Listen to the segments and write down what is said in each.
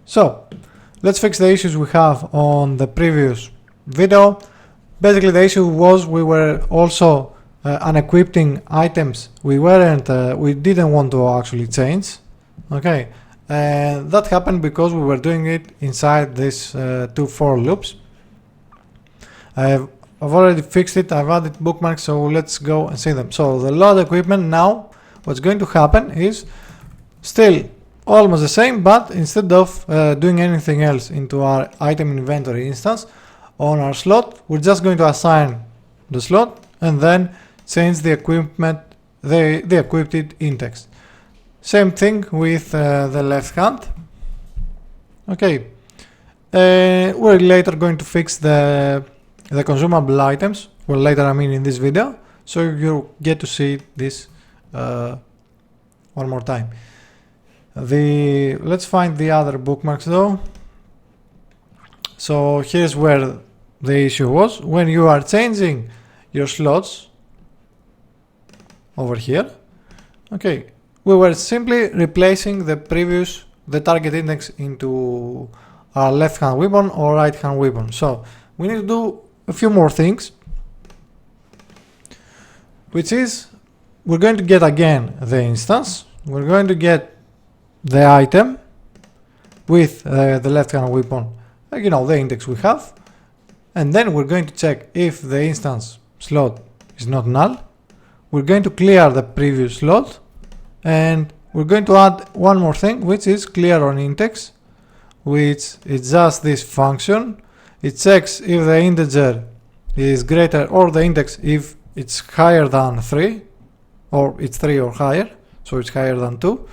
So let's fix the issues we have on the previous video. Basically the issue was we were also unequipping items we didn't want to actually change. Okay, and that happened because we were doing it inside these two for loops. I've already fixed it, I've added bookmarks, so let's go and see them. So the load equipment, now what's going to happen is still almost the same, but instead of doing anything else into our item inventory instance on our slot, we're just going to assign the slot and then change the equipment, the equipped index. Same thing with the left hand. Okay, we're later going to fix the consumable items. Well, later I mean in this video, so you get to see this one more time. Let's find the other bookmarks though. So here's where the issue was. When you are changing your slots over here, okay, we were simply replacing the target index into our left hand weapon or right hand weapon. So we need to do a few more things, which is we're going to get again the instance, we're going to get the item with the left hand weapon, you know, the index we have, and then we're going to check if the instance slot is not null. We're going to clear the previous slot, and we're going to add one more thing, which is clear on index, which is just this function. It checks if the integer is greater, or the index if it's higher than 3, or it's 3 or higher, so it's higher than 2.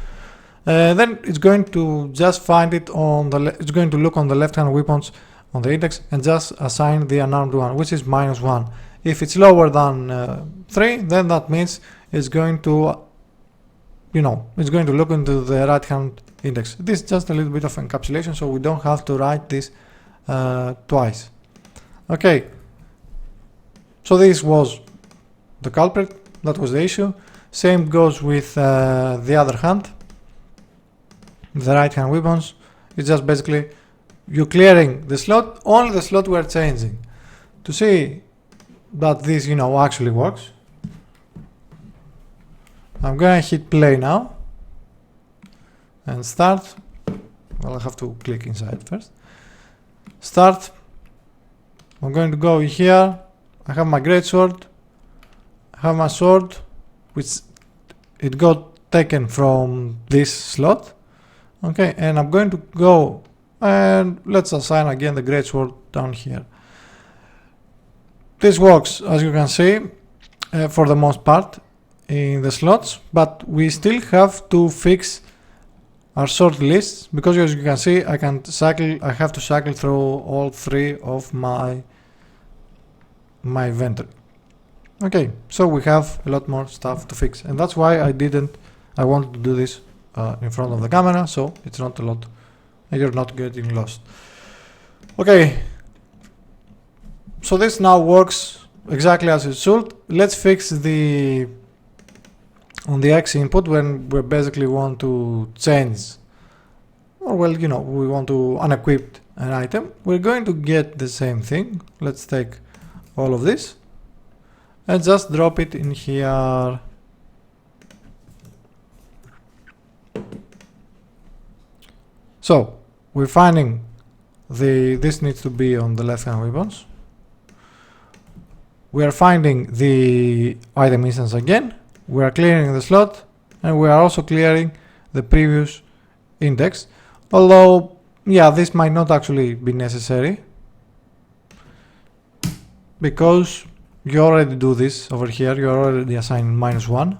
Then it's going to just find it on it's going to look on the left hand weapons on the index and just assign the unarmed one, which is -1. If it's lower than 3, then that means it's going to, you know, it's going to look into the right hand index. This is just a little bit of encapsulation, so we don't have to write this twice. Okay, so this was the culprit, that was the issue. Same goes with the other hand, the right hand weapons. It's just basically you clearing the slot, only the slot we're changing. To see that this, you know, actually works, I'm gonna hit play now and start. Well, I have to click inside first. Start. I'm going to go here. I have my greatsword. I have my sword, which it got taken from this slot. Okay, and I'm going to go and let's assign again the greatsword down here. This works, as you can see, for the most part in the slots, but we still have to fix our sort lists, because as you can see, I have to cycle through all 3 of my inventory. Okay, so we have a lot more stuff to fix, and that's why I wanted to do this in front of the camera, so it's not a lot, and you're not getting lost. Okay, so this now works exactly as it should. Let's fix on the X input when we basically want to change, or well, you know, we want to unequip an item. We're going to get the same thing. Let's take all of this and just drop it in here. So we're finding this needs to be on the left hand weapons. We are finding the item instance again. We are clearing the slot, and we are also clearing the previous index. Although, yeah, this might not actually be necessary, because you already do this over here. You are already assigning -1.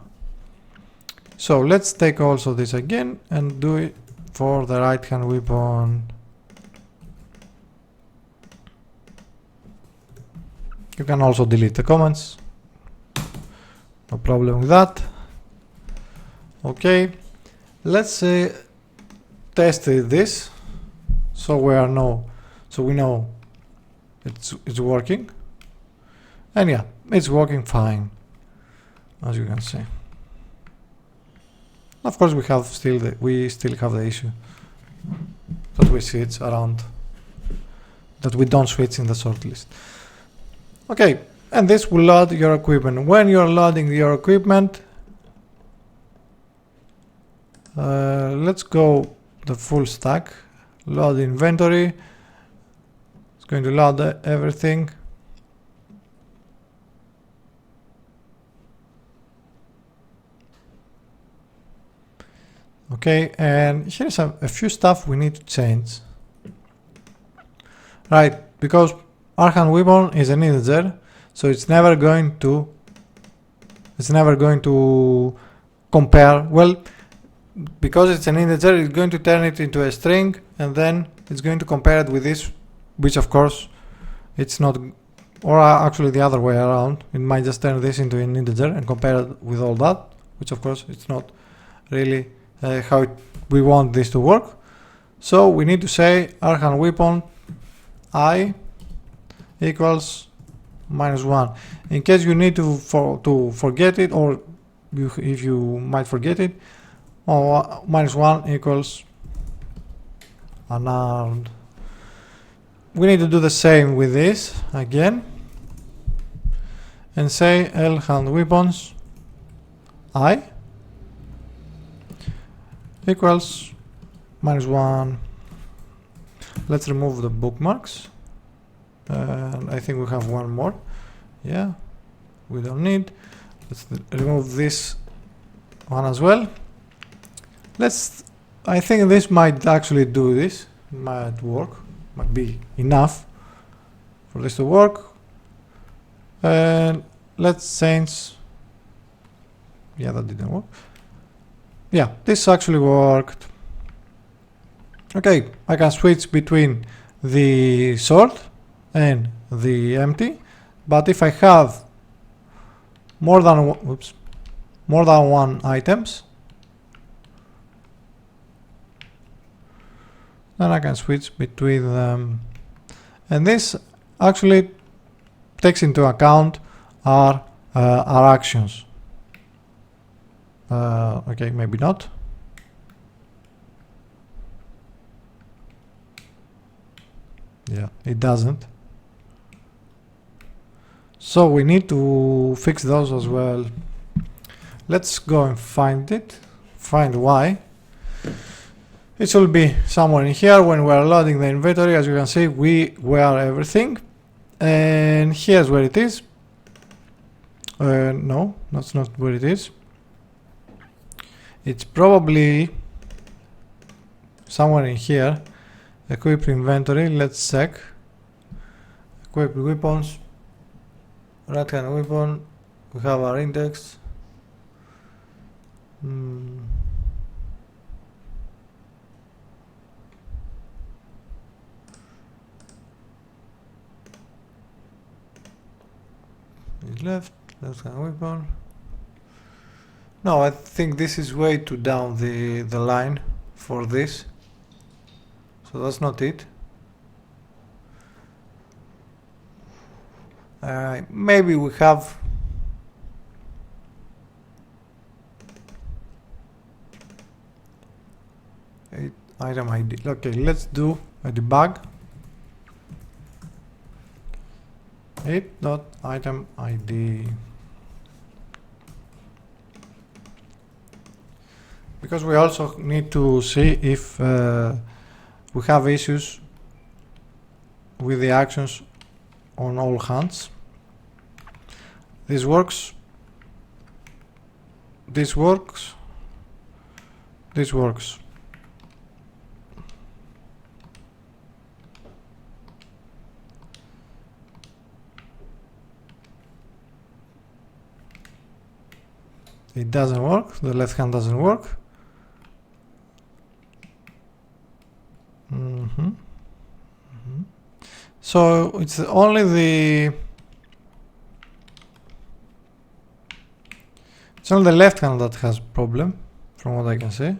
So let's take also this again and do it for the right hand weapon. You can also delete the comments, no problem with that. Okay, let's test this so we know it's working, and yeah, it's working fine, as you can see. Of course, we still have the issue. that we switch around, that we don't switch in the shortlist. Okay, and this will load your equipment. When you're loading your equipment, let's go the full stack, load inventory. It's going to load everything. Okay, and here's a few stuff we need to change. Right, because our hand weapon is an integer, so it's never going to compare. Well, because it's an integer, it's going to turn it into a string, and then it's going to compare it with this, which of course it's not, or actually the other way around. It might just turn this into an integer and compare it with all that, which of course it's not really how we want this to work. So we need to say our hand weapon I equals -1. In case you need to forget it, or if you might forget it, -1 equals unarmed. We need to do the same with this again and say L hand weapons I equals -1. Let's remove the bookmarks, and I think we have one more. Yeah, we don't need. Let's remove this one as well. I think this might actually do this, might work, might be enough for this to work. And let's change. Yeah, that didn't work. Yeah, this actually worked. Okay, I can switch between the sort and the empty, but if I have more than one items, then I can switch between them. And this actually takes into account our actions. Okay, maybe not. Yeah, it doesn't. So we need to fix those as well. Let's go and find it. Find why. It should be somewhere in here. When we are loading the inventory, as you can see, we wear everything. And here's where it is. No, that's not where it is. It's probably somewhere in here. Equip inventory, let's check. Equip weapons, right hand weapon, we have our index. Is left hand weapon. No, I think this is way too down the line for this. So that's not it. Maybe we have item ID. Okay, let's do a debug. Item ID. Because we also need to see if we have issues with the actions on all hands. This works. This works. This works. It doesn't work. The left hand doesn't work. So it's only the left hand that has problem, from what I can see,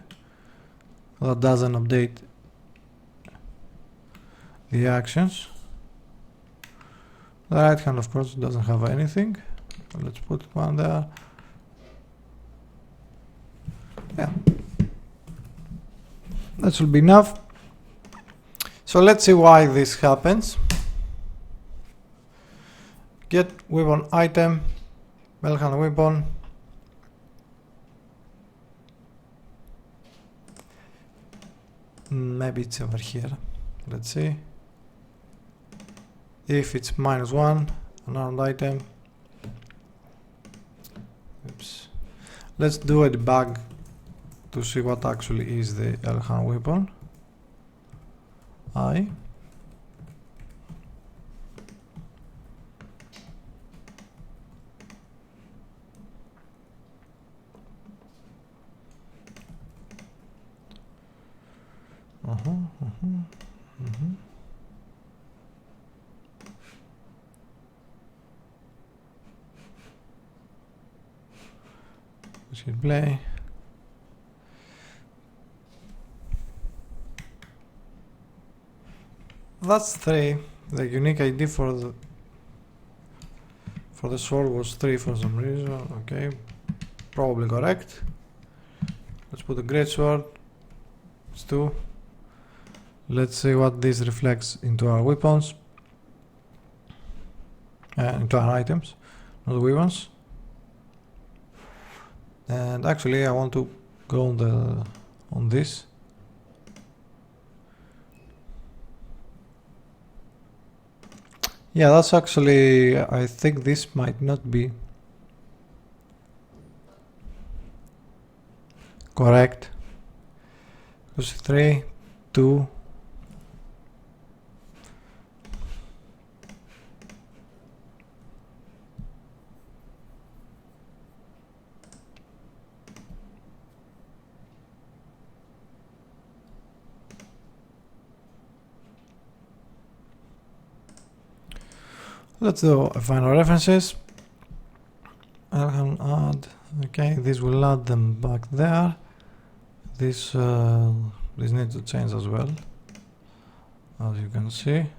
that doesn't update the actions. The right hand, of course, doesn't have anything. Let's put one there. Yeah, that should be enough. So let's see why this happens. Get weapon item, Melhan weapon. Maybe it's over here. Let's see. If it's -1, unarmed item. Oops. Let's do a debug to see what actually is the Elhan weapon. Let's hit play. That's 3. The unique ID for the sword was 3 for some reason. Okay, probably correct. Let's put the great sword. It's 2. Let's see what this reflects into our weapons, into our items, not the weapons. And actually, I want to go on this. Yeah, that's actually, I think this might not be correct. Because 3, 2. Let's do final references. I can add. Okay, this will add them back there. This needs to change as well, as you can see.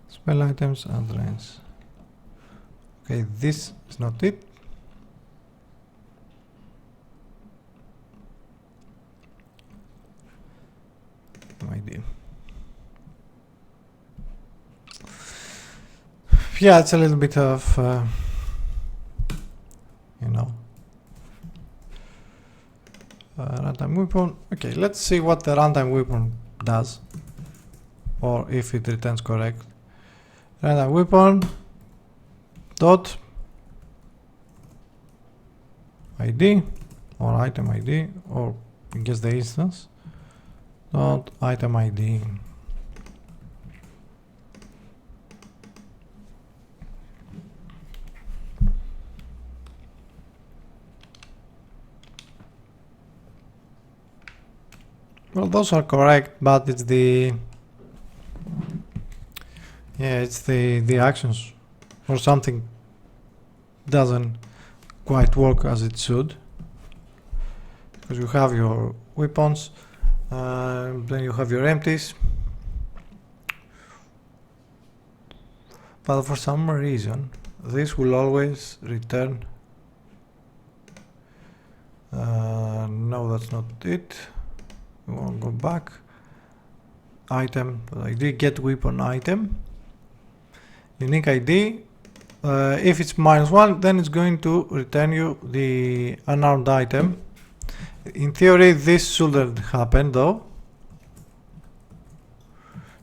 Spell items and range. Okay, this is not it. ID. Yeah, it's a little bit of runtime weapon. Okay, let's see what the runtime weapon does, or if it returns correct. Runtime weapon dot ID or item ID, or I guess the instance dot item ID. Well, those are correct, but it's the actions or something doesn't quite work as it should, because you have your weapons, then you have your empties, but for some reason this will always return. No, that's not it. We won't go back. Item ID, get weapon item, unique ID. If it's -1, then it's going to return you the unarmed item. In theory, this shouldn't happen though.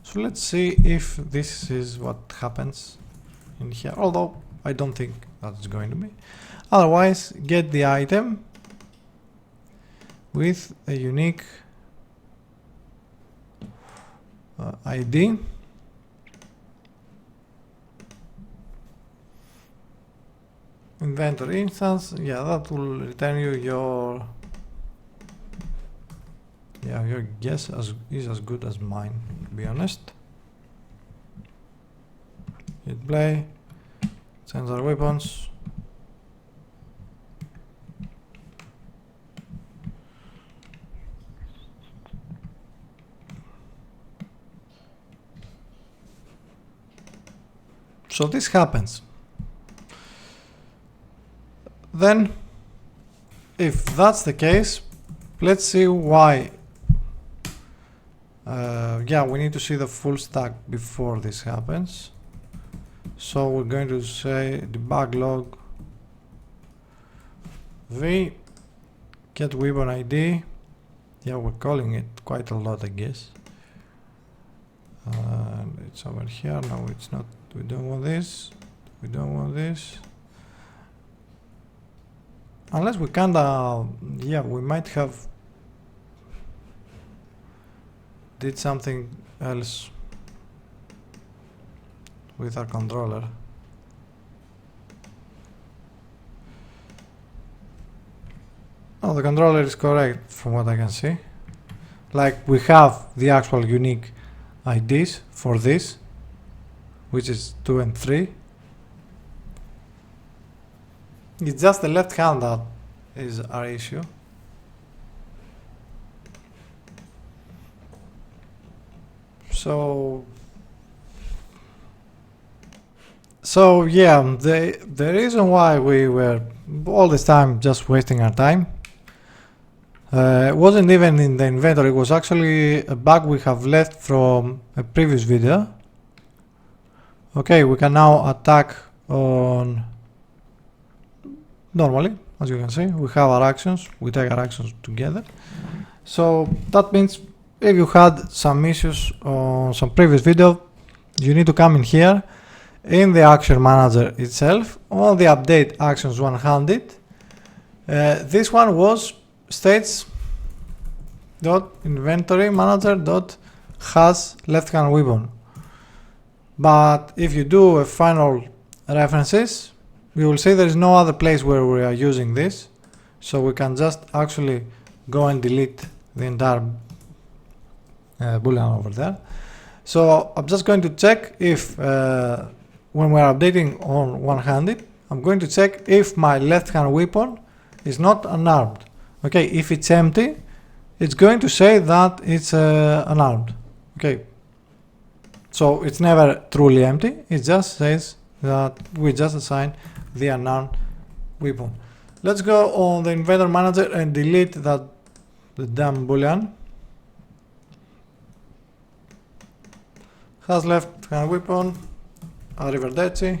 So let's see if this is what happens in here, although I don't think that's going to be. Otherwise, get the item with a unique ID. Inventory instance, yeah, that will return you your guess is as good as mine, to be honest. Hit play, change our weapons. So this happens. Then, if that's the case, let's see why. Yeah, we need to see the full stack before this happens. So we're going to say debug log v get weapon ID. Yeah, we're calling it quite a lot, I guess. It's over here. No, it's not. We don't want this. We don't want this. Unless we kinda, yeah, we might have did something else with our controller. Oh, the controller is correct from what I can see. Like, we have the actual unique IDs for this, which is 2 and 3. It's just the left hand that is our issue. So yeah, the reason why we were all this time just wasting our time wasn't even in the inventory. It was actually a bug we have left from a previous video. Okay, we can now attack on normally, as you can see. We have our actions, we take our actions together. So that means if you had some issues on some previous video, you need to come in here in the action manager itself on the update actions one-handed. This one was states.inventory manager.has left hand weapon. But if you do a final references, you will see there is no other place where we are using this. So we can just actually go and delete the entire boolean over there. So I'm just going to check if when we're updating on one-handed, I'm going to check if my left-hand weapon is not unarmed. Okay, if it's empty, it's going to say that it's unarmed. Okay, so it's never truly empty. It just says that we just assign the unarmed weapon. Let's go on the inventory manager and delete the damn boolean. Has left hand weapon, arrivederci,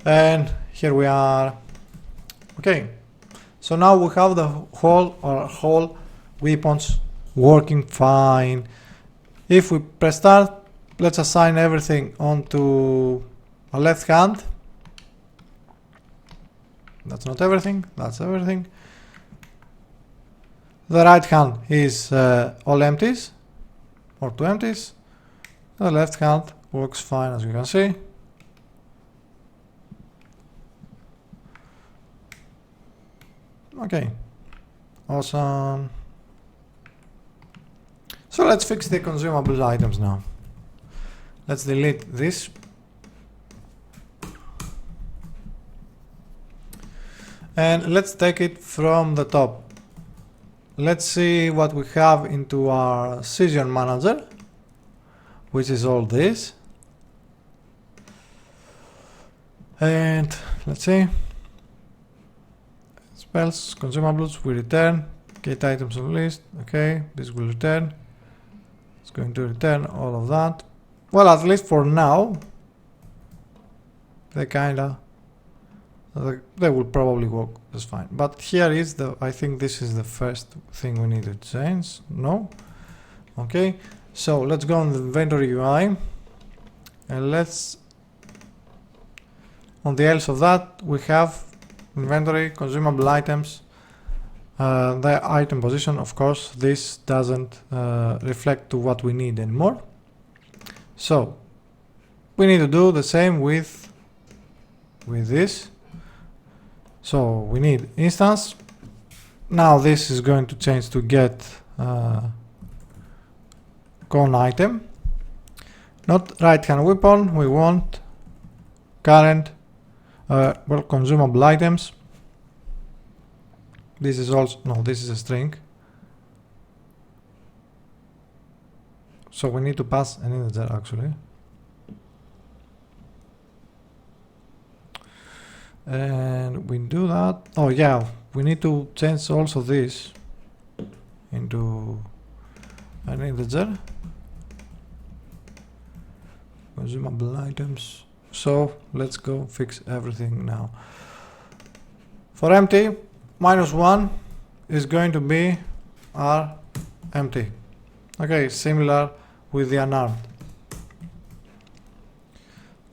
and here we are. Okay, so now we have the whole weapons working fine. If we press start, let's assign everything onto a left hand. That's not everything, that's everything. The right hand is all empties, or 2 empties. The left hand works fine, as you can see. Okay, awesome. So let's fix the consumable items now. Let's delete this. And let's take it from the top. Let's see what we have into our session manager, which is all this. And let's see. Spells, consumables, we return. Get items on list. Okay, this will return. It's going to return all of that. Well, at least for now, they will probably work just fine. But here is I think this is the first thing we need to change. No? Okay. So let's go on the inventory UI and let's, on the else of that, we have inventory, consumable items, the item position. Of course, this doesn't reflect to what we need anymore. So we need to do the same with this. So we need instance. Now this is going to change to get con item, not right hand weapon. We want current well, consumable items. This is also, no, this is a string, so we need to pass an integer actually. And we do that. Oh yeah, we need to change also this. into an integer. Consumable items. So let's go fix everything now. For empty, -1 is going to be our empty. Okay, similar with the unarmed.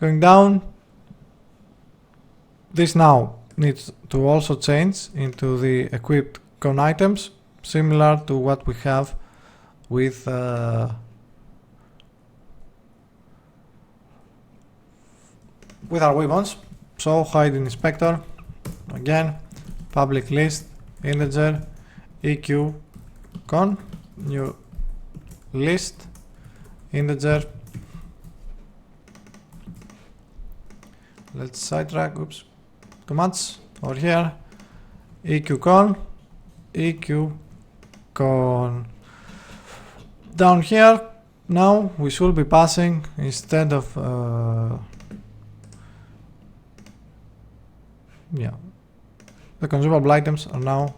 Going down, this now needs to also change into the equipped con items, similar to what we have with our weapons. So hide in inspector, again, public list, integer, EQ con, new list, integer. Let's sidetrack, oops, too much. Over here, EQ con, EQ con. Down here, now we should be passing, instead of the consumable items are now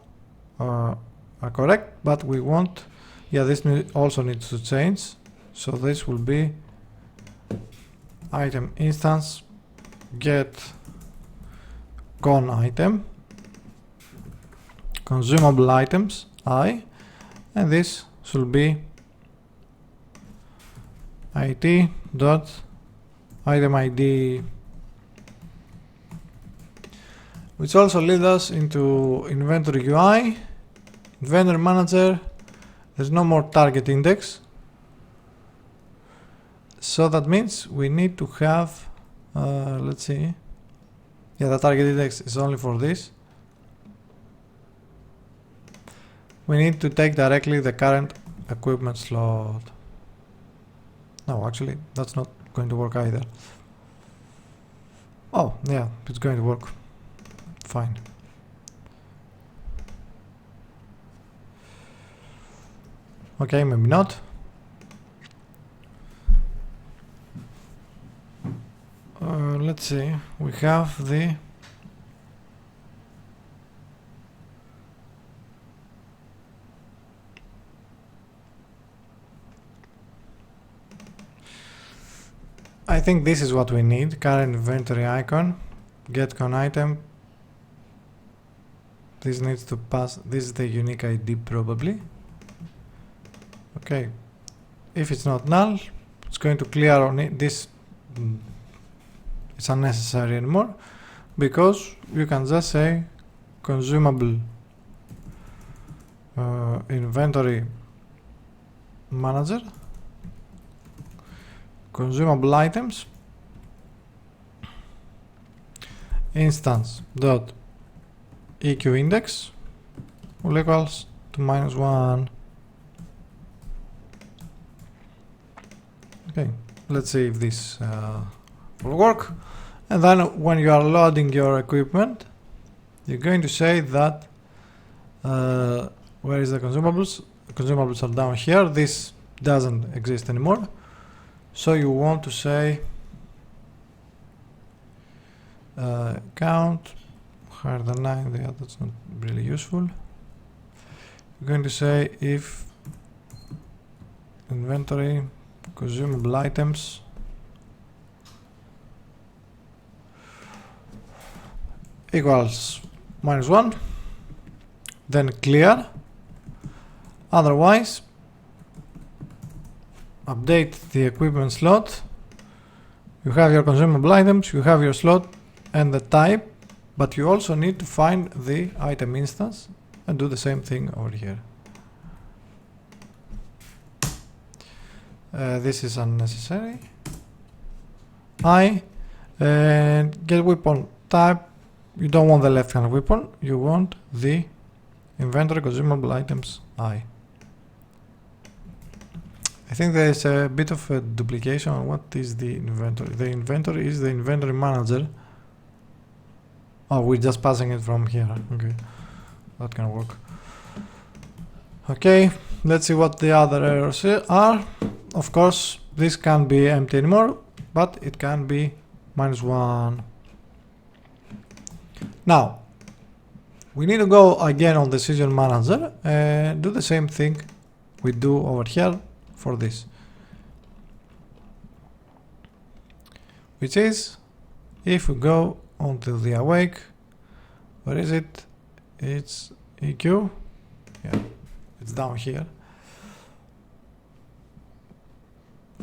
are correct, but we want, this also needs to change. So this will be item instance get con item consumable items I, and this should be it dot item ID, which also leads us into inventory UI, inventory manager. There's no more target index, so that means we need to have let's see, the target index is only for this. We need to take directly the current equipment slot. No, actually that's not going to work either. Oh yeah, it's going to work fine. Okay, maybe not. Let's see, we have the I think this is what we need, current inventory icon, get con item. This needs to pass, this is the unique ID probably. Okay, if it's not null, it's going to clear on it. This it's unnecessary anymore, because you can just say consumable inventory manager consumable items instance dot EQ index will equals to -1. Okay, let's see if this will work. And then when you are loading your equipment, you're going to say that where is the consumables? The consumables are down here. This doesn't exist anymore. So you want to say count higher than 9. Yeah, that's not really useful. You're going to say if inventory consumable items equals -1, then clear. Otherwise, update the equipment slot. You have your consumable items, you have your slot and the type, but you also need to find the item instance and do the same thing over here. This is unnecessary. And get weapon type. You don't want the left hand weapon, you want the inventory consumable items I think there is a bit of a duplication on what is the inventory. The inventory is the inventory manager. Oh, we're just passing it from here. Okay, that can work. Okay, let's see what the other errors are. Of course, this can't be empty anymore, but it can be -1. Now, we need to go again on decision manager and do the same thing we do over here for this, which is if we go onto the awake, where is it? It's EQ, yeah, it's down here.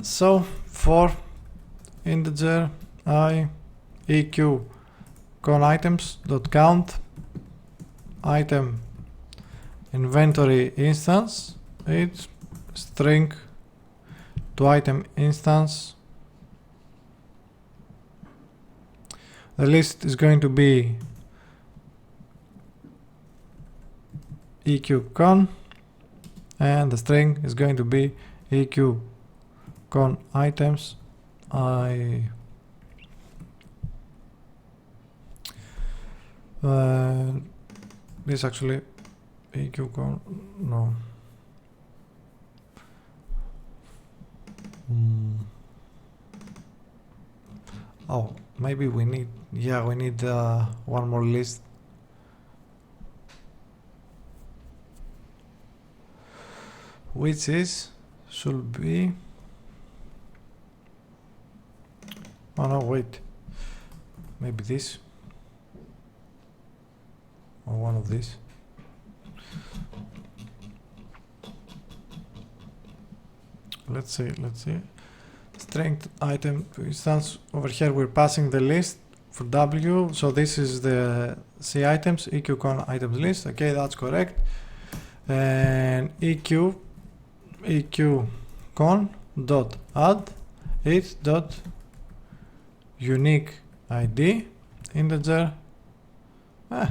So for integer I EQ con items dot count item inventory instance, it's string to item instance. The list is going to be EQ con, and the string is going to be EQ con items this actually EQ con, no. Oh, maybe we need, yeah, we need one more list. Which is, should be, oh no, wait, maybe this, or one of these. Let's see, string item to instance. Over here we're passing the list for W, so this is the C items, EQ con items list. Okay, that's correct. And EQ con dot add it dot unique ID integer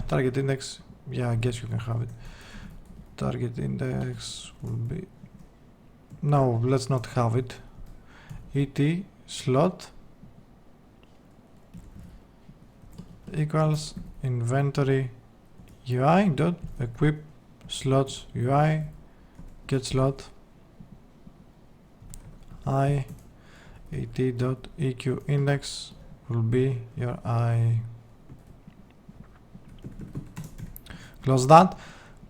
target index. Yeah, I guess you can have it. Target index will be, no, let's not have it. ET slot equals inventory UI dot equip slots UI get slot I ET dot EQ index will be your I. Close that,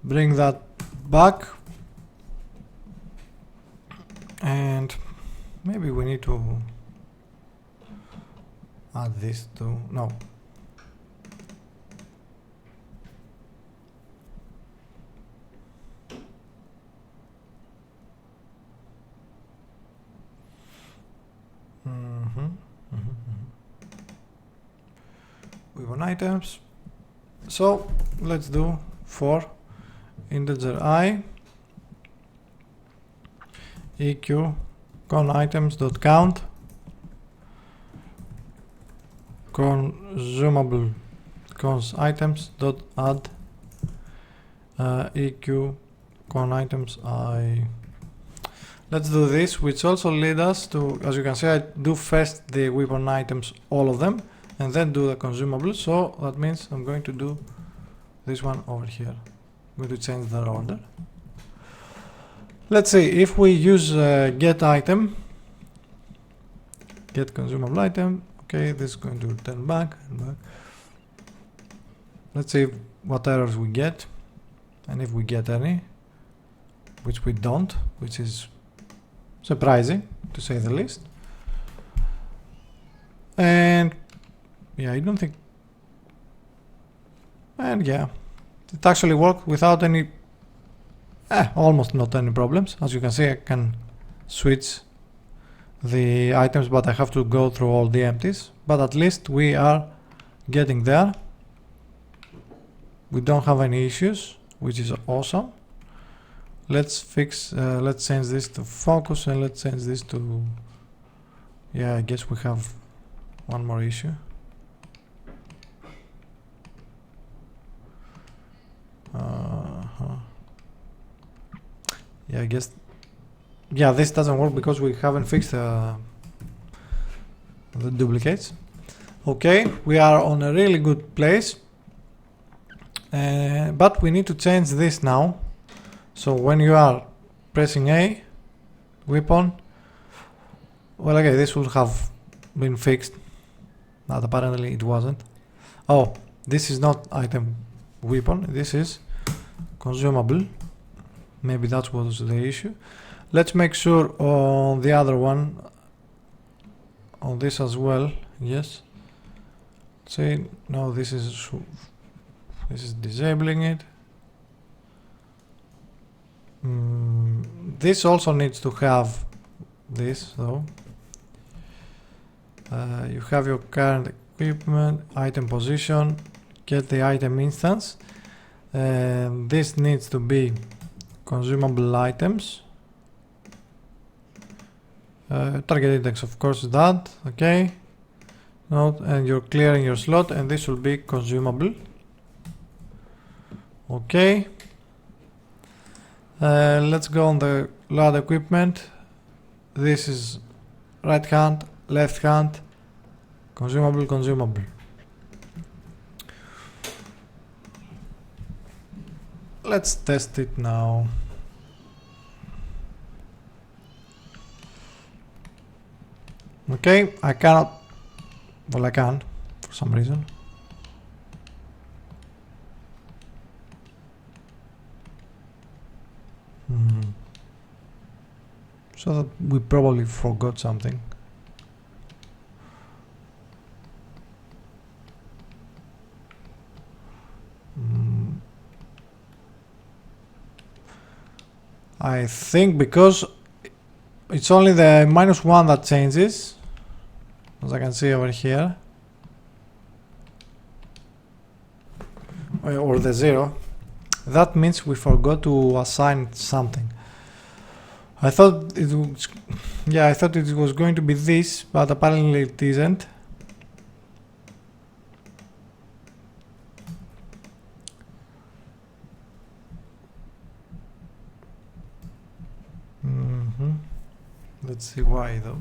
bring that back, and maybe we need to add this to, no. We want items, so let's do for integer I EQ con items dot count consumable cons items dot add EQ con items I. Let's do this, which also lead us to, as you can see, I do first the weapon items, all of them, and then do the consumables. So that means I'm going to do this one over here. I'm going to change the order. Let's see, if we use get item, get consumable item, okay, this is going to return back and back. Let's see what errors we get, and if we get any, which we don't, which is surprising to say the least. And yeah, I don't think, and yeah, it actually worked without any almost not any problems. As you can see, I can switch the items, but I have to go through all the empties, but at least we are getting there. We don't have any issues, which is awesome. Let's fix, let's change this to focus, and let's change this to, yeah, I guess we have one more issue. Yeah, I guess, yeah, this doesn't work because we haven't fixed the duplicates. Okay, we are on a really good place, but we need to change this now. So when you are pressing A, weapon, well, okay, this would have been fixed, but apparently it wasn't. Oh, this is not item weapon. This is consumable. Maybe that was the issue. Let's make sure on the other one, on this as well. Yes. See, no, this is disabling it. This also needs to have this though. You have your current equipment, item position, get the item instance. This needs to be consumable items. Target index, of course, that. Okay. Note, and you're clearing your slot, and this will be consumable. Okay. Let's go on the load equipment. This is right hand, left hand, consumable. Let's test it now. Okay, I cannot. Well, I can for some reason. So that we probably forgot something. I think because it's only the -1 that changes, as I can see over here, or the 0. That means we forgot to assign something. I thought it was, yeah, I thought it was going to be this, but apparently it isn't. Let's see why though.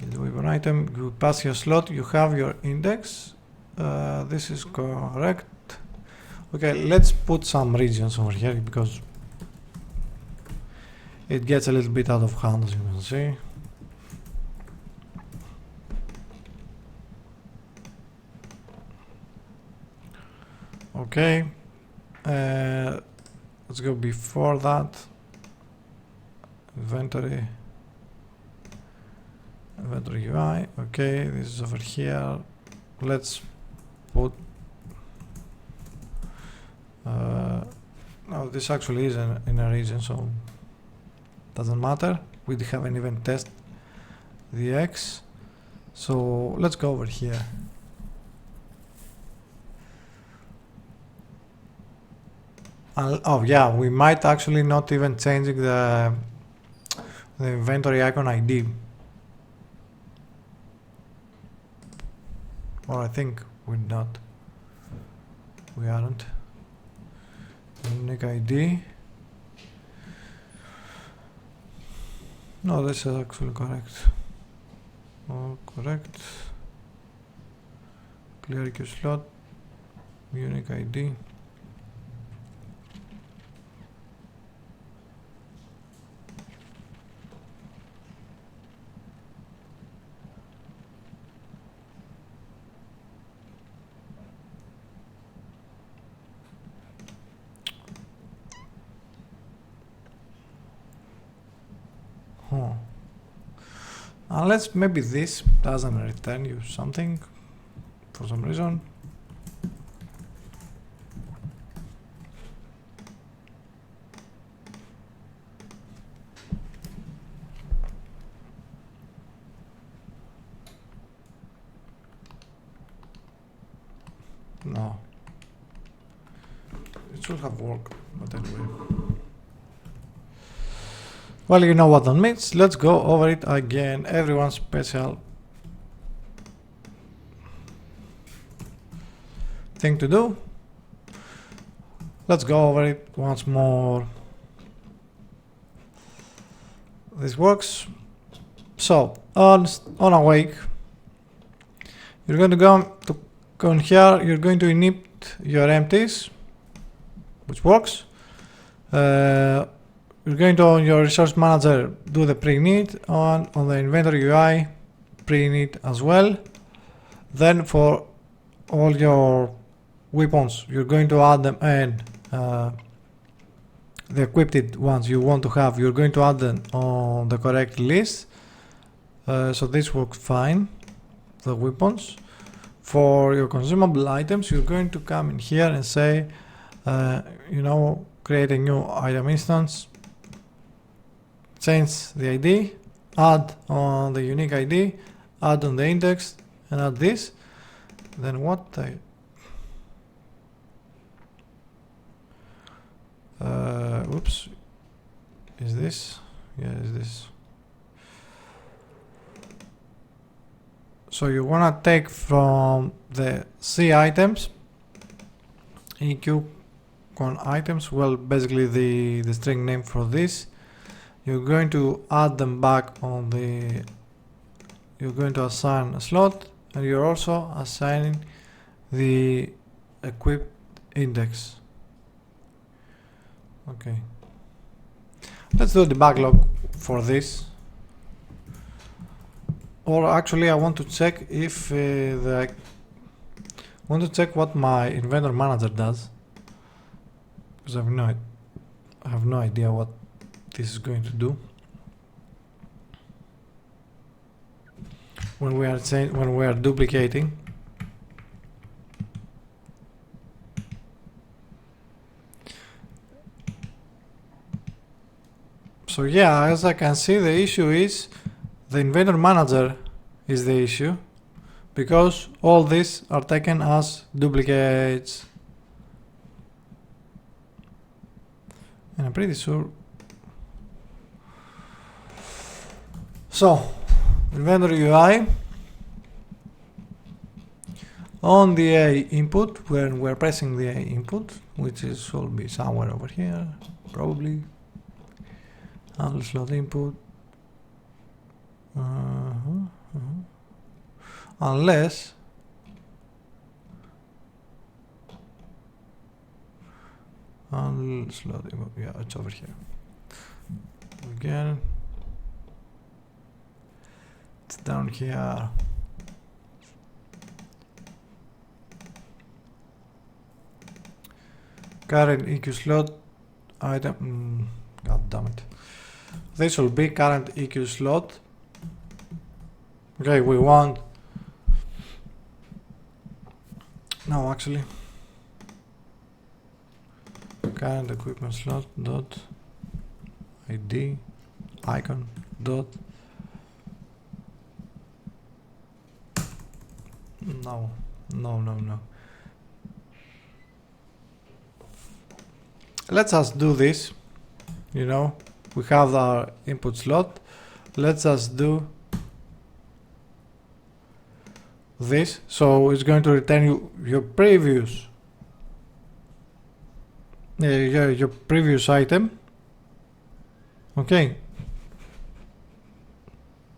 The weapon item, you pass your slot, you have your index. This is correct. Okay, let's put some regions over here because it gets a little bit out of hand, as you can see. Okay, let's go before that. Inventory UI. Okay, this is over here. Let's put no, this actually is in a region, so doesn't matter. We haven't even tested the X, so let's go over here. Oh yeah, we might actually not even changing the inventory icon ID. Or I think we're not. We aren't. Unique ID. No, this is actually correct. Oh, correct. Clear queue slot. Unique ID. Unless maybe this doesn't return you something for some reason. No. It should have worked, but anyway. Well, you know what that means. Let's go over it again. Everyone's special thing to do. Let's go over it once more. This works. So on awake, you're going to go in here. You're going to init your empties, which works. You're going to, on your resource manager, do the pre-init, on the inventory UI, pre-init as well. Then for all your weapons, you're going to add them, and the equipped ones you want to have, you're going to add them on the correct list. So this works fine, the weapons. For your consumable items, you're going to come in here and say, you know, create a new item instance, change the ID, add on the unique ID, add on the index, and add this. Then what oops, is this? Yeah, is this? So you wanna take from the C items, EQ con items, well, basically the string name for this. You're going to add them back on the, you're going to assign a slot, and you're also assigning the equipped index. Okay, let's do the backlog for this. Or actually I want to check if want to check what my inventor manager does, because I have no idea what this is going to do when we are duplicating. So yeah, as I can see, the issue is the inventor manager is the issue, because all these are taken as duplicates, and I'm pretty sure. So inventor UI, on the A input, when we're pressing the A input, which is will be somewhere over here probably, handle slot input, unless slot input, yeah, it's over here again, it's down here. Current EQ slot item, god damn it, this will be current EQ slot. Okay, we want, no, actually, current equipment slot dot ID icon dot, no. Let's just do this, you know, we have our input slot, let's just do this, so it's going to return you your previous your previous item. Okay,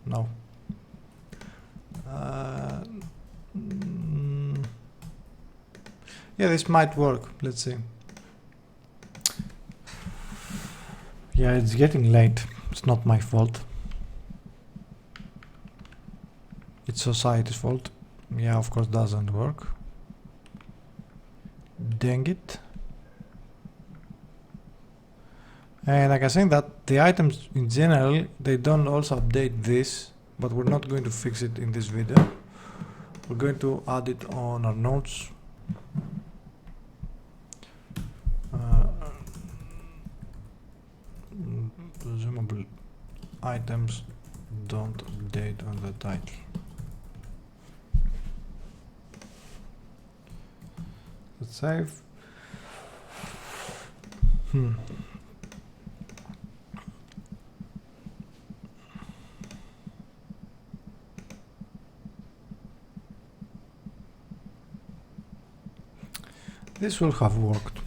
no, yeah, this might work, let's see. Yeah, it's getting late, it's not my fault, it's society's fault. Yeah, of course doesn't work, dang it. And I can say that the items in general, they don't also update this, but we're not going to fix it in this video. We're going to add it on our notes. Consumable items don't update on the title. Let's save. This will have worked.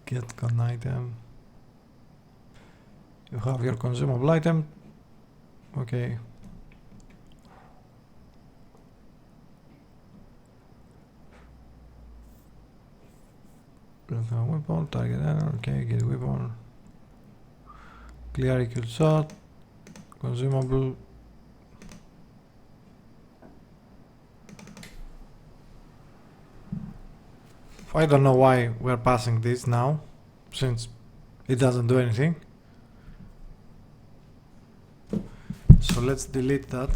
Get con item. You have your consumable item. Okay. Weapon, target error, okay, get weapon. Clear EQ shot, consumable, I don't know why we're passing this now, since it doesn't do anything. So let's delete that.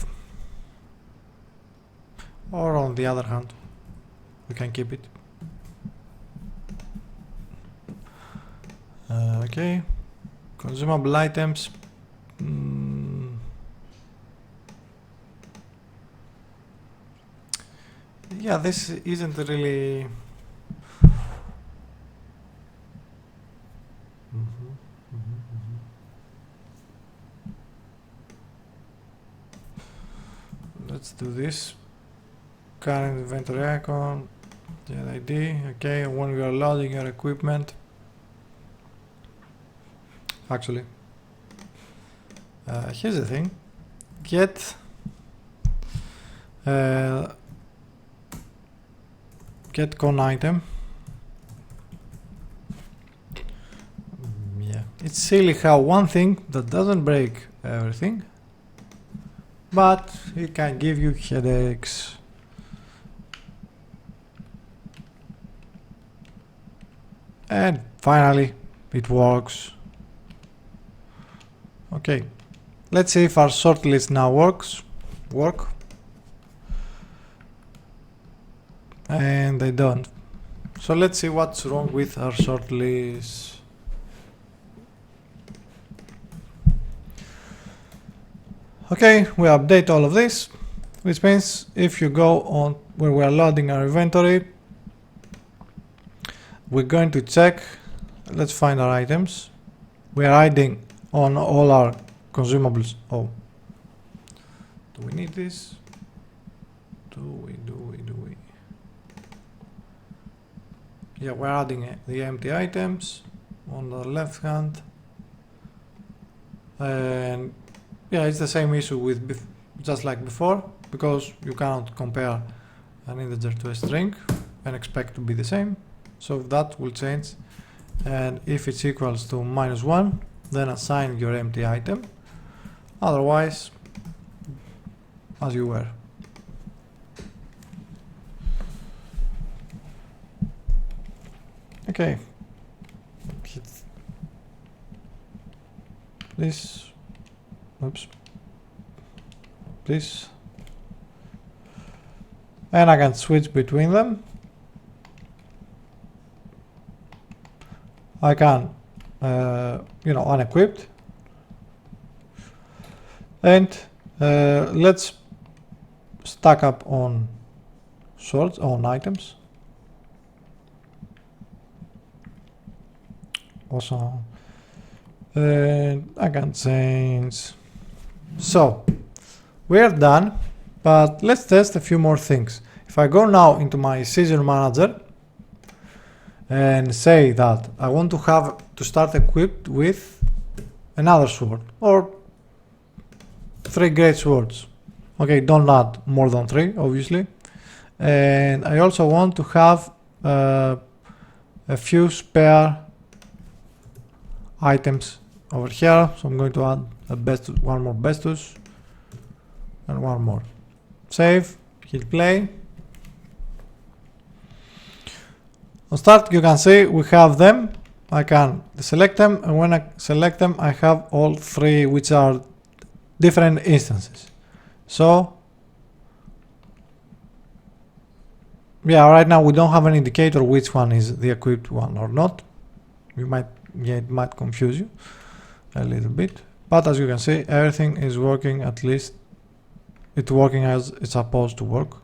Or on the other hand, we can keep it. Okay, consumable items. Yeah, this isn't really. Let's do this. Current inventory icon, get ID. Okay, when you are loading your equipment. Actually, here's the thing. Get con item. Yeah, it's silly how one thing that doesn't break everything, but it can give you headaches. And finally, it works. Okay, let's see if our sort list now work. And they don't. So let's see what's wrong with our sort list. Okay, we update all of this, which means if you go on where we are loading our inventory, we're going to check. Let's find our items. We are hiding on all our consumables. Oh, do we need this? Do we? Yeah, we're adding the empty items on the left hand, and yeah, it's the same issue with just like before, because you cannot compare an integer to a string and expect to be the same. So that will change, and if it's equals to -1, then assign your empty item. Otherwise, as you were. Okay. Please. Oops. Please. And I can switch between them. I can, unequipped. And let's stack up on sorts, on items. Also, I can change. So we're done, but let's test a few more things. If I go now into my season manager and say that I want to start equipped with another sword or 3 great swords. Okay, don't add more than 3, obviously. And I also want to have a few spare items over here, so I'm going to add one more Bestus and one more. Save, hit play. On start, you can see we have them. I can select them, and when I select them, I have all 3, which are different instances. So yeah, right now we don't have an indicator which one is the equipped one or not. It might confuse you a little bit, but as you can see, everything is working. At least it's working as it's supposed to work.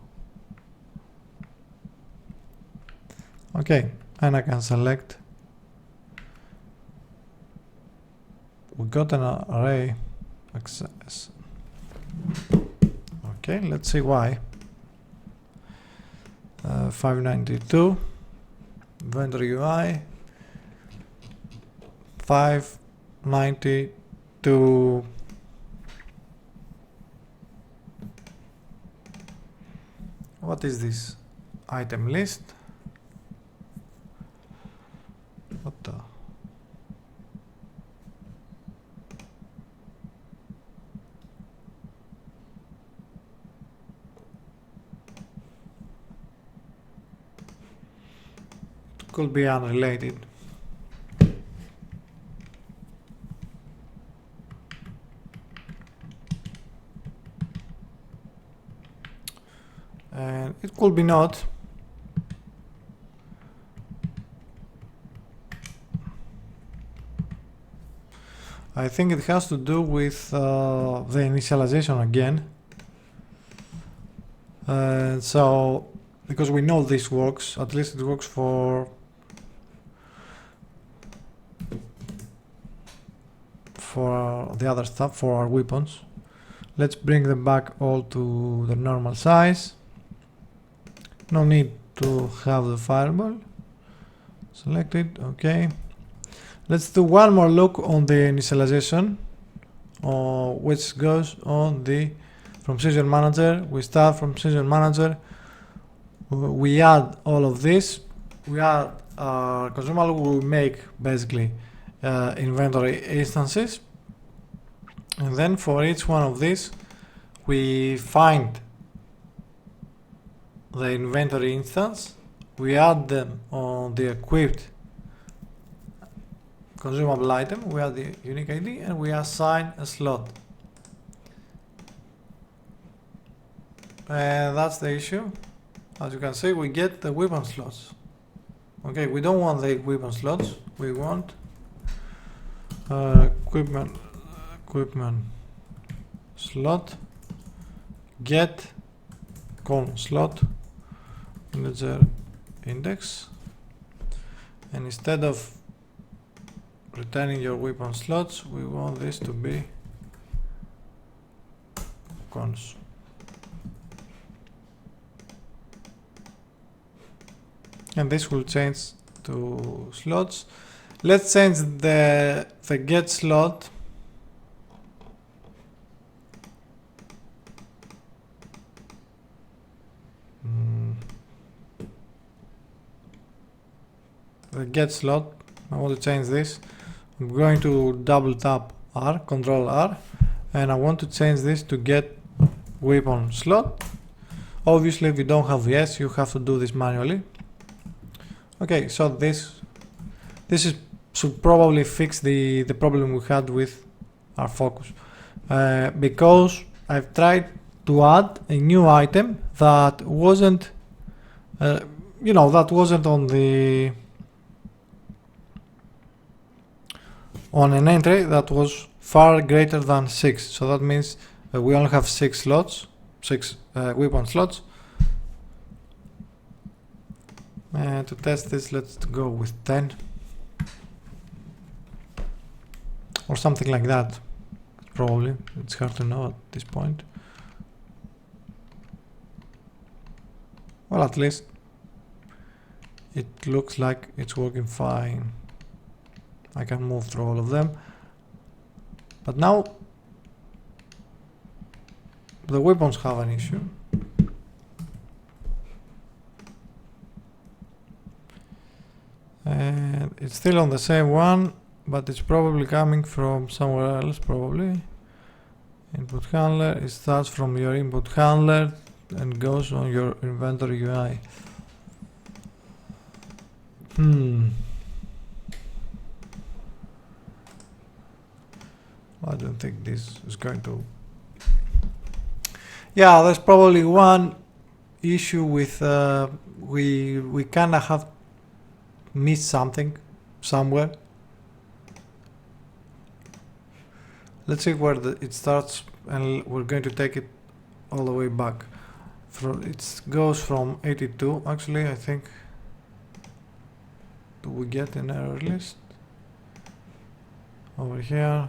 Okay, and I can select. We got an array access. Okay, let's see why. 592 vendor UI 592. What is this item list? What the? could be unrelated. And it could be not. I think it has to do with the initialization again. So, because we know this works, at least it works for the other stuff, for our weapons. Let's bring them back all to the normal size. No need to have the fireball selected. Okay. Let's do one more look on the initialization, which goes on the from Session Manager. We start from Session Manager. We add all of this. We add consumable. We make basically inventory instances, and then for each one of these, we find the inventory instance. We add them on the equipped consumable item, we add the unique ID, and we assign a slot. And that's the issue. As you can see, we get the weapon slots. Okay, we don't want the weapon slots. We want equipment slot, get con slot integer index, and instead of returning your weapon slots, we want this to be cons. And this will change to slots. Let's change the get slot the get slot. I want to change this. I'm going to double tap R, Control R, and I want to change this to get weapon slot. Obviously, if you don't have the S, you have to do this manually. Okay, so this should probably fix the problem we had with our focus, because I've tried to add a new item that wasn't, that wasn't on an entry that was far greater than 6. So that means we only have 6 slots, 6 weapon slots. And to test this, let's go with 10 or something like that. Probably, it's hard to know at this point. Well, at least it looks like it's working fine. I can move through all of them, but now the weapons have an issue. And it's still on the same one, but it's probably coming from somewhere else. Probably input handler. It starts from your input handler and goes on your inventory UI. I don't think this is going to. Yeah, there's probably one issue with we kind of have missed something somewhere. Let's see where it starts, and we're going to take it all the way back. It goes from 82. Actually, I think. Do we get an error list over here?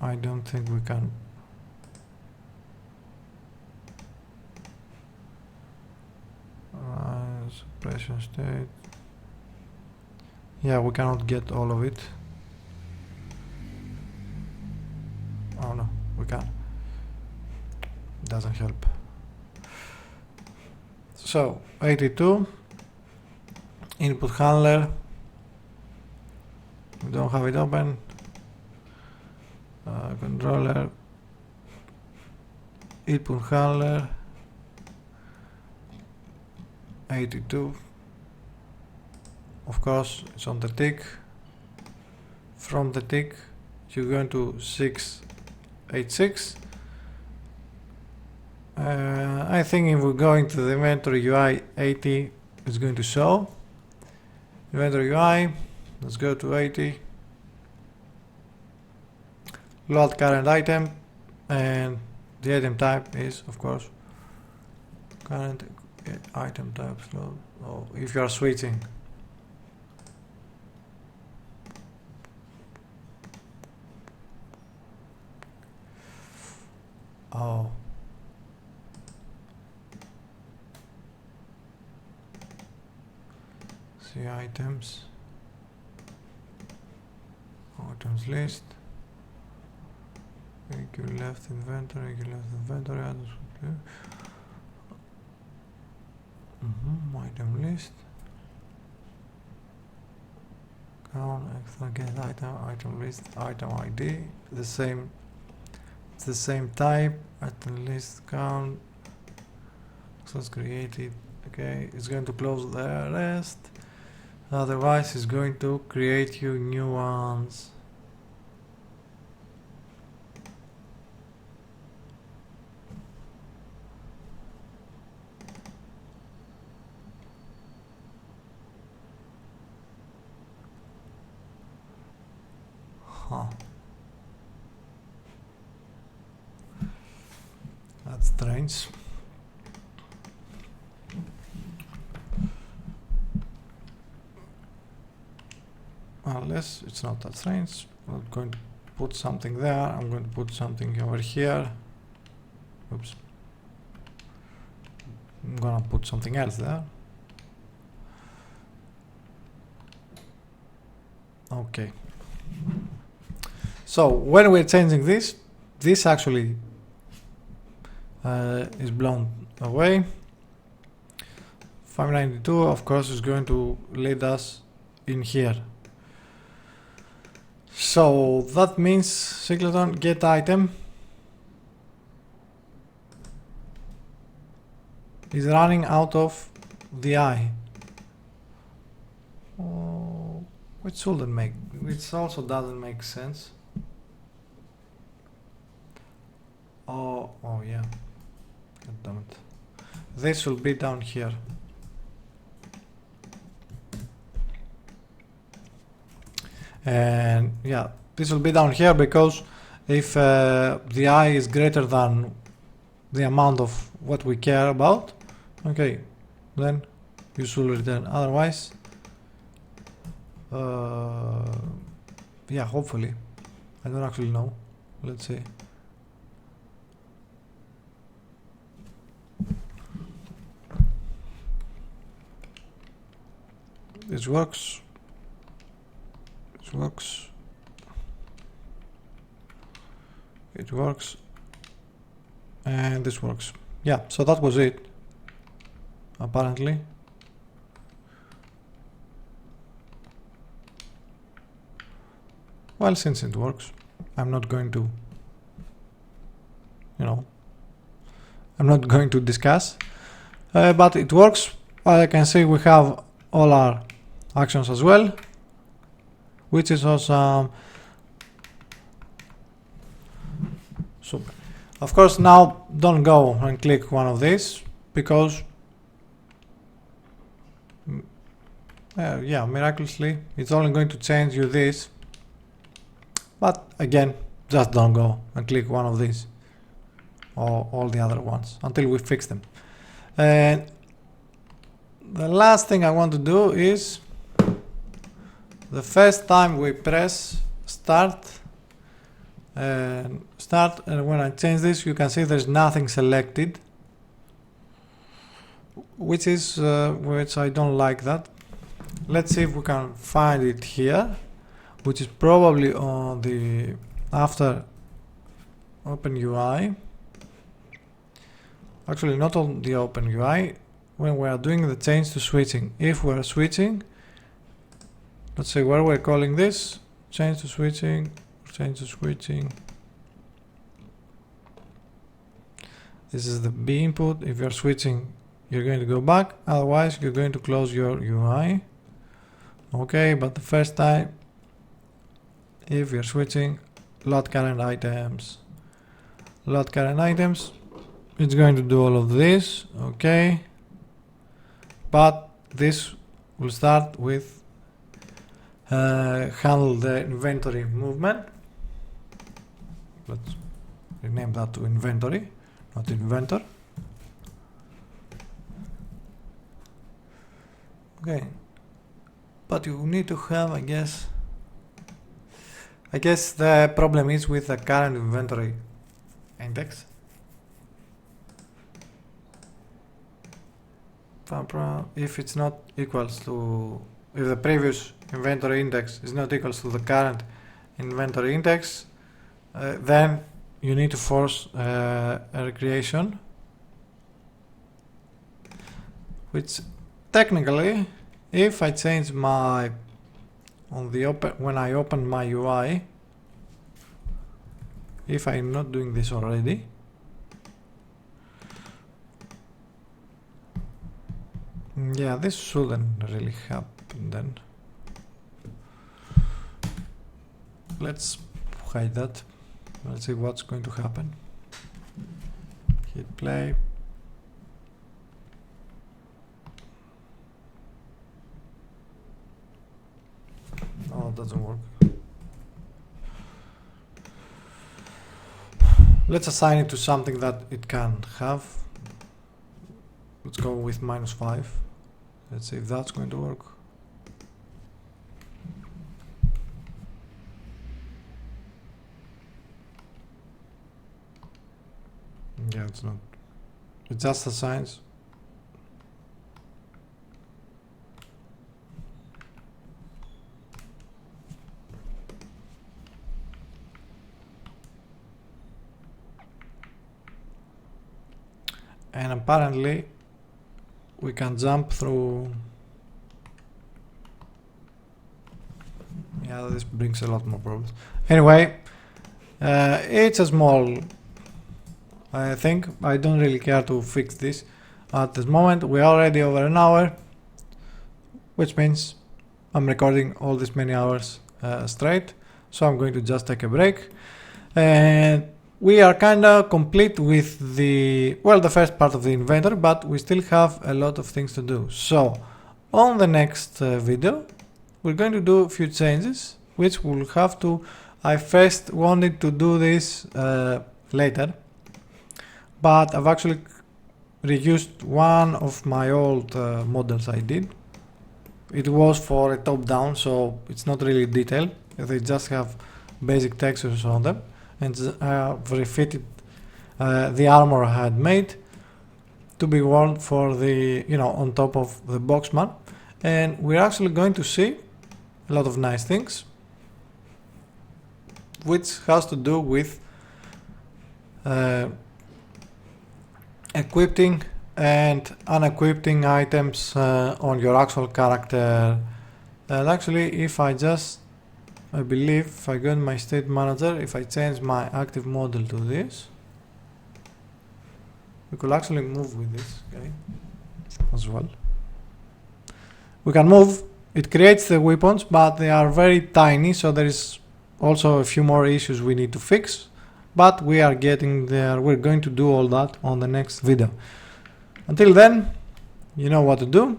I don't think we can. Suppression state. Yeah, we cannot get all of it. Oh no, we can. Doesn't help. So 82 input handler. We don't have it open. Controller input handler 82. Of course, it's on the tick. From the tick, you're going to 686. I think if we're going to the inventory UI, 80 is going to show. Inventory UI, let's go to 80. Load current item, and the item type is, of course, current item type load. Oh, if you are switching. Oh. See items. Items list. You left inventory, item list. Count, extra get item list, item ID, the same, it's the same type, item list count, so it's created, okay, it's going to close the rest, otherwise it's going to create you new ones. That's strange. Unless it's not that strange. I'm going to put something there. I'm going to put something over here. Oops. I'm gonna put something else there. Okay. So when we're changing this, this actually is blown away. 592, of course, is going to lead us in here. So that means Singleton get item is running out of the eye. Which also doesn't make sense. Oh yeah. God damn it. This will be down here. And yeah, this will be down here because if the I is greater than the amount of what we care about, okay, then you should return. Otherwise, yeah, hopefully. I don't actually know. Let's see. This works. This works. It works. And this works. Yeah, so that was it. Apparently. Well, since it works, I'm not going to, I'm not going to discuss. But it works. I can see we have all our actions as well, which is awesome. Super. Of course, now don't go and click one of these because yeah, miraculously it's only going to change you this, but again, just don't go and click one of these or all the other ones until we fix them. And the last thing I want to do is the first time we press start, and when I change this, you can see there's nothing selected, which I don't like that. Let's see if we can find it here, which is probably on the after OpenUI. Actually, not on the OpenUI. When we are doing the change to switching, if we are switching, let's say where we're calling this change to switching, This is the B input. If you're switching, you're going to go back. Otherwise, you're going to close your UI. Okay, but the first time, if you're switching, load current items. Load current items. It's going to do all of this. Okay. But this will start with handle the inventory movement. Let's rename that to inventory, not inventor. Okay, but you need to have, I guess the problem is with the current inventory index. If it's not equals to, if the previous inventory index is not equals to the current inventory index, then you need to force a recreation, which technically, if I change my when I open my UI, if I'm not doing this already, yeah, this shouldn't really happen then. Let's hide that. Let's see what's going to happen. Hit play. Oh, it doesn't work. Let's assign it to something that it can have. Let's go with -5. Let's see if that's going to work. Yeah, it's not. It just assigns. And apparently we can jump through. Yeah, this brings a lot more problems. Anyway, it's a small thing. I don't really care to fix this at this moment. We're already over an hour, which means I'm recording all this many hours straight. So I'm going to just take a break. And we are kind of complete with the first part of the inventory, but we still have a lot of things to do. So on the next video, we're going to do a few changes, which we'll have to. I first wanted to do this later, but I've actually reused one of my old models I did. It was for a top-down, so it's not really detailed. They just have basic textures on them. And I've refitted the armor I had made to be worn for the, on top of the Boxman. And we're actually going to see a lot of nice things, which has to do with equipping and unequipping items on your actual character. And actually, if I believe if I go in my state manager, if I change my active model to this, we could actually move with this, okay, as well. We can move. It creates the weapons, but they are very tiny, so there is also a few more issues we need to fix, but we are getting there. We're going to do all that on the next video. Until then, you know what to do.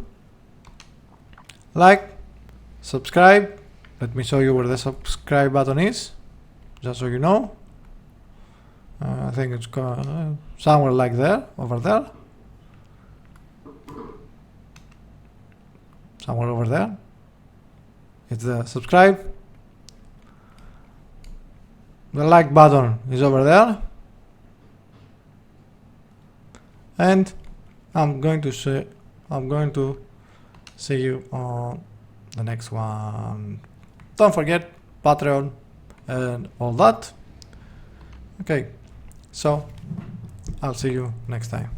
Like, subscribe. Let me show you where the subscribe button is, just so you know. I think it's somewhere like there, over there. Somewhere over there. It's the subscribe. The like button is over there. And I'm going to see you on the next one. Don't forget Patreon and all that. Okay, so I'll see you next time.